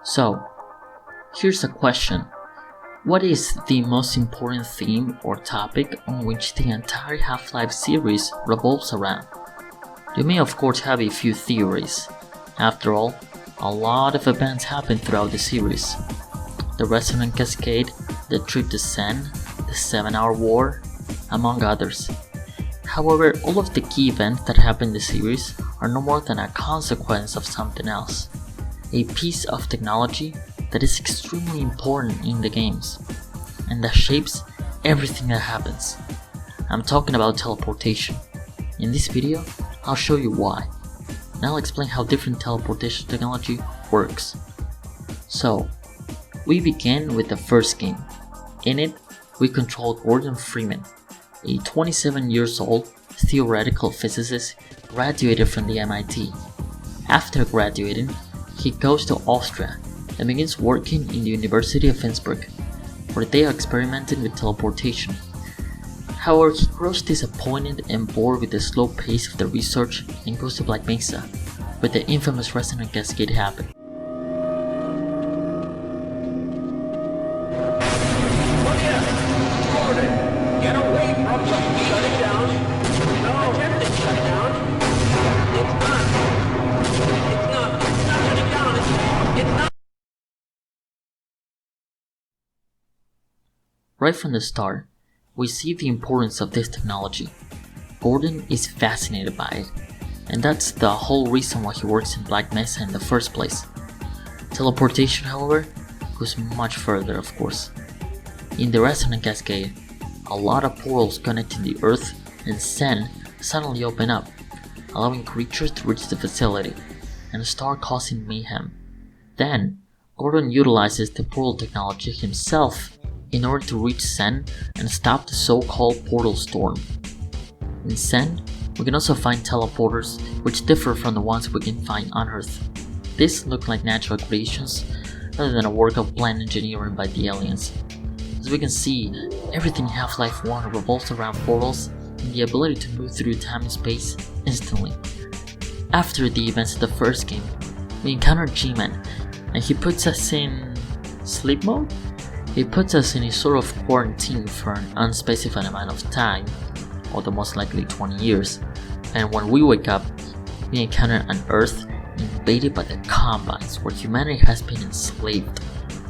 So, here's a question. What is the most important theme or topic on which the entire Half-Life series revolves around? You may of course have a few theories. After all, a lot of events happen throughout the series. The Resonant Cascade, the trip to Sen, the 7-Hour War, among others. However, all of the key events that happen in the series are no more than a consequence of something else. A piece of technology that is extremely important in the games, and that shapes everything that happens. I'm talking about teleportation. In this video, I'll show you why, and I'll explain how different teleportation technology works. So, we begin with the first game. In it, we control Gordon Freeman, a 27 years old theoretical physicist graduated from the MIT. After graduating, he goes to Austria and begins working in the University of Innsbruck, where they are experimenting with teleportation. However, he grows disappointed and bored with the slow pace of the research and goes to Black Mesa, where the infamous Resonant Cascade happened. Right from the start, we see the importance of this technology. Gordon is fascinated by it, and that's the whole reason why he works in Black Mesa in the first place. Teleportation, however, goes much further, of course. In the Resonant Cascade, a lot of portals connecting the Earth and Sen suddenly open up, allowing creatures to reach the facility, and start causing mayhem. Then, Gordon utilizes the portal technology himself in order to reach Sen and stop the so-called portal storm. In Sen, we can also find teleporters which differ from the ones we can find on Earth. These look like natural creations rather than a work of planned engineering by the aliens. As we can see, everything in Half-Life 1 revolves around portals and the ability to move through time and space instantly. After the events of the first game, we encounter G-Man, and he puts us in sleep mode? He puts us in a sort of quarantine for an unspecified amount of time, or the most likely 20 years, and when we wake up, we encounter an Earth invaded by the Combines, where humanity has been enslaved.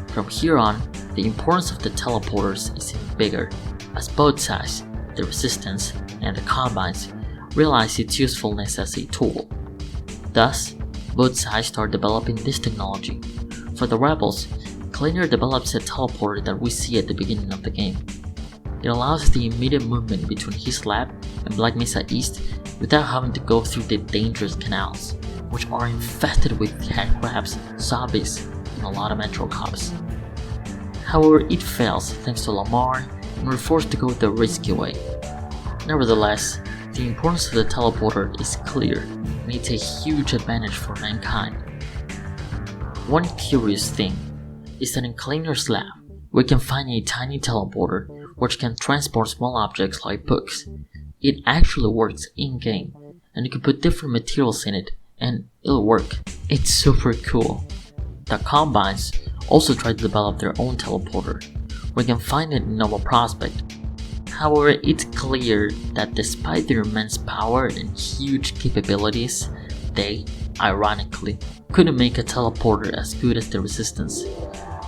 From here on, the importance of the teleporters is even bigger, as both sides, the Resistance and the Combines, realize its usefulness as a tool. Thus, both sides start developing this technology. For the Rebels, Kleiner develops a teleporter that we see at the beginning of the game. It allows the immediate movement between his lab and Black Mesa East without having to go through the dangerous canals, which are infested with head crabs, zombies, and a lot of metro cops. However, it fails thanks to Lamar, and we're forced to go the risky way. Nevertheless, the importance of the teleporter is clear, and it's a huge advantage for mankind. One curious thing is that in Kleiner's lab, we can find a tiny teleporter which can transport small objects like books. It actually works in-game, and you can put different materials in it, and it'll work. It's super cool. The Combines also tried to develop their own teleporter. We can find it in Nova Prospect. However, it's clear that despite their immense power and huge capabilities, they, ironically, couldn't make a teleporter as good as the Resistance.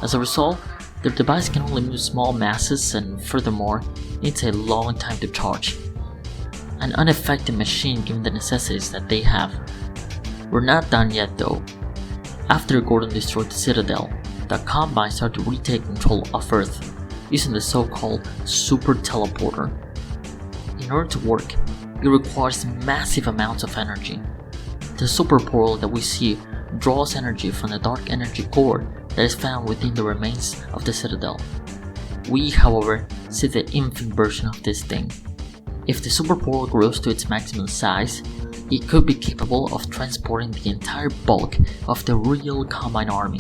As a result, their device can only move small masses, and furthermore, needs a long time to charge. An ineffective machine given the necessities that they have. We're not done yet though. After Gordon destroyed the Citadel, the Combine started to retake control of Earth, using the so-called Super Teleporter. In order to work, it requires massive amounts of energy. The Super Portal that we see draws energy from the dark energy core that is found within the remains of the Citadel. We, however, see the infant version of this thing. If the Super Portal grows to its maximum size, it could be capable of transporting the entire bulk of the real Combine army.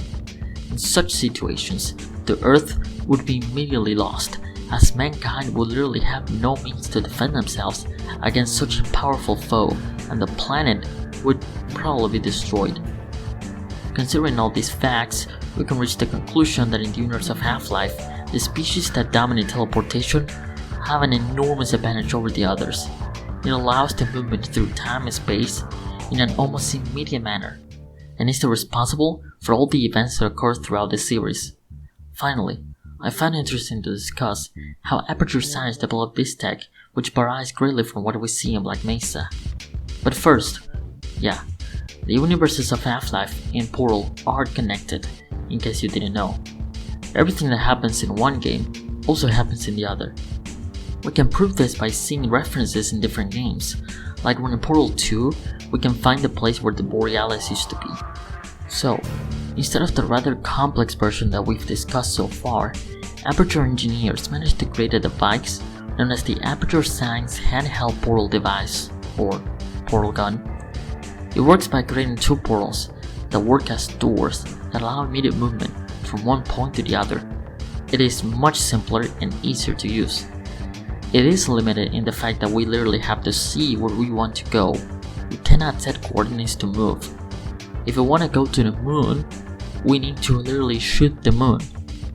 In such situations, the Earth would be immediately lost, as mankind would literally have no means to defend themselves against such a powerful foe, and the planet would probably be destroyed. Considering all these facts, we can reach the conclusion that in the universe of Half-Life, the species that dominate teleportation have an enormous advantage over the others. It allows the movement through time and space in an almost immediate manner, and is responsible for all the events that occur throughout the series. Finally, I find it interesting to discuss how Aperture Science developed this tech, which varies greatly from what we see in Black Mesa. But first, the universes of Half-Life and Portal are connected, in case you didn't know. Everything that happens in one game also happens in the other. We can prove this by seeing references in different games, like when in Portal 2, we can find the place where the Borealis used to be. So, instead of the rather complex version that we've discussed so far, Aperture engineers managed to create a device known as the Aperture Science Handheld Portal Device, or Portal Gun. It works by creating two portals that work as doors that allow immediate movement from one point to the other. It is much simpler and easier to use. It is limited in the fact that we literally have to see where we want to go. We cannot set coordinates to move. If we want to go to the moon, we need to literally shoot the moon.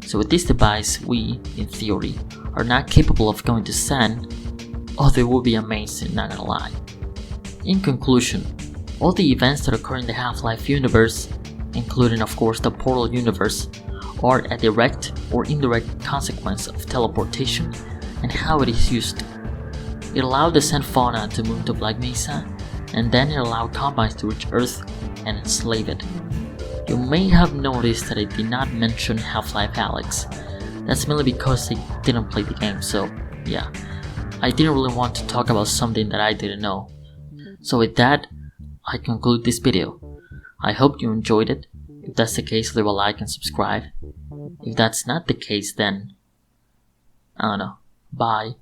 So with this device, we, in theory, are not capable of going to Sun, although it would be amazing, not gonna lie. In conclusion, all the events that occur in the Half-Life universe, including of course the Portal universe, are a direct or indirect consequence of teleportation and how it is used. It allowed the sand fauna to move to Black Mesa, and then it allowed Combines to reach Earth and enslave it. You may have noticed that I did not mention Half-Life Alyx. That's mainly because I didn't play the game, so yeah. I didn't really want to talk about something that I didn't know. So with that, I conclude this video. I hope you enjoyed it. If that's the case, leave a like and subscribe. If that's not the case, then I don't know. Bye.